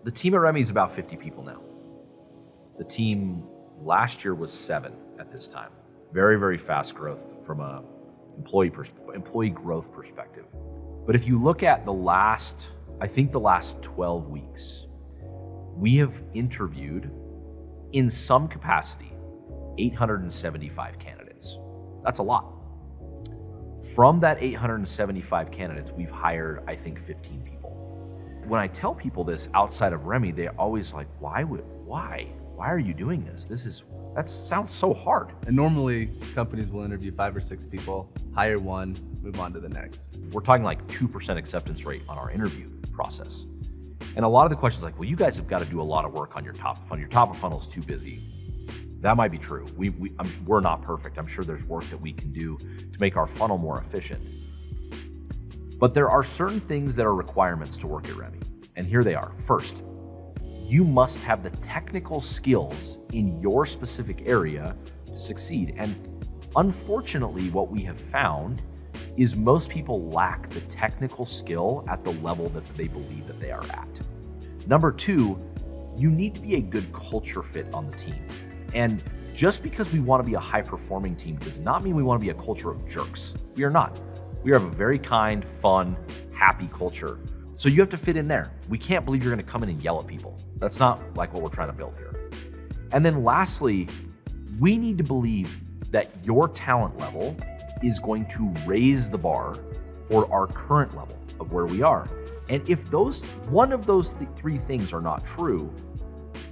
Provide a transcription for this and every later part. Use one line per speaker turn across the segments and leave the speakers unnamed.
The team at Remi is about 50 people now. The team last year was 7 at this time. Very, very fast growth from a employee growth perspective. But if you look at the last 12 weeks, we have interviewed in some capacity 875 candidates. That's a lot. From that 875 candidates, we've hired, I think, 15 people. When I tell people this outside of Remi, they're always like, why are you doing this? That sounds so hard.
And normally companies will interview 5 or 6 people, hire one, move on to the next.
We're talking like 2% acceptance rate on our interview process. And a lot of the questions like, well, you guys have got to do a lot of work on your top of funnel. Your top of funnel is too busy. That might be true. We're not perfect. I'm sure there's work that we can do to make our funnel more efficient. But there are certain things that are requirements to work at Remi. And here they are. First, you must have the technical skills in your specific area to succeed. And unfortunately, what we have found is most people lack the technical skill at the level that they believe that they are at. Number 2, you need to be a good culture fit on the team. And just because we want to be a high-performing team does not mean we want to be a culture of jerks. We are not. We have a very kind, fun, happy culture. So you have to fit in there. We can't believe you're going to come in and yell at people. That's not like what we're trying to build here. And then lastly, we need to believe that your talent level is going to raise the bar for our current level of where we are. And if one of those 3 things are not true,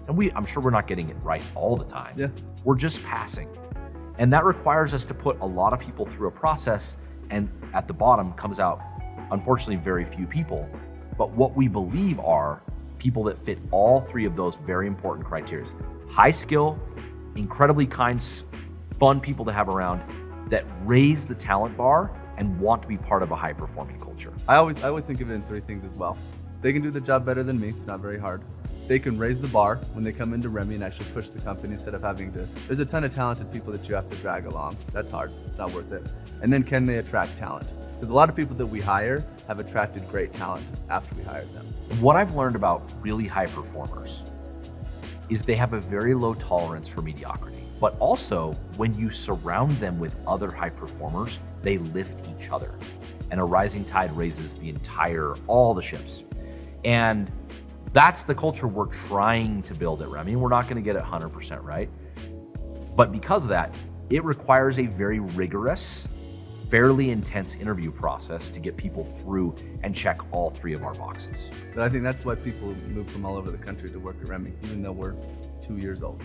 and I'm sure we're not getting it right all the time.
Yeah.
We're just passing. And that requires us to put a lot of people through a process, and at the bottom comes out, unfortunately, very few people. But what we believe are people that fit all 3 of those very important criteria. High skill, incredibly kind, fun people to have around that raise the talent bar and want to be part of a high-performing culture.
I always think of it in 3 things as well. They can do the job better than me. It's not very hard. They can raise the bar when they come into Remi and actually push the company instead of having to. There's a ton of talented people that you have to drag along. That's hard. It's not worth it. And then can they attract talent? Because a lot of people that we hire have attracted great talent after we hired them.
What I've learned about really high performers is they have a very low tolerance for mediocrity. But also, when you surround them with other high performers, they lift each other. And a rising tide raises all the ships. And that's the culture we're trying to build at Remi. We're not going to get it 100% right. But because of that, it requires a very rigorous, fairly intense interview process to get people through and check all 3 of our boxes.
But I think that's why people move from all over the country to work at Remi, even though we're 2 years old.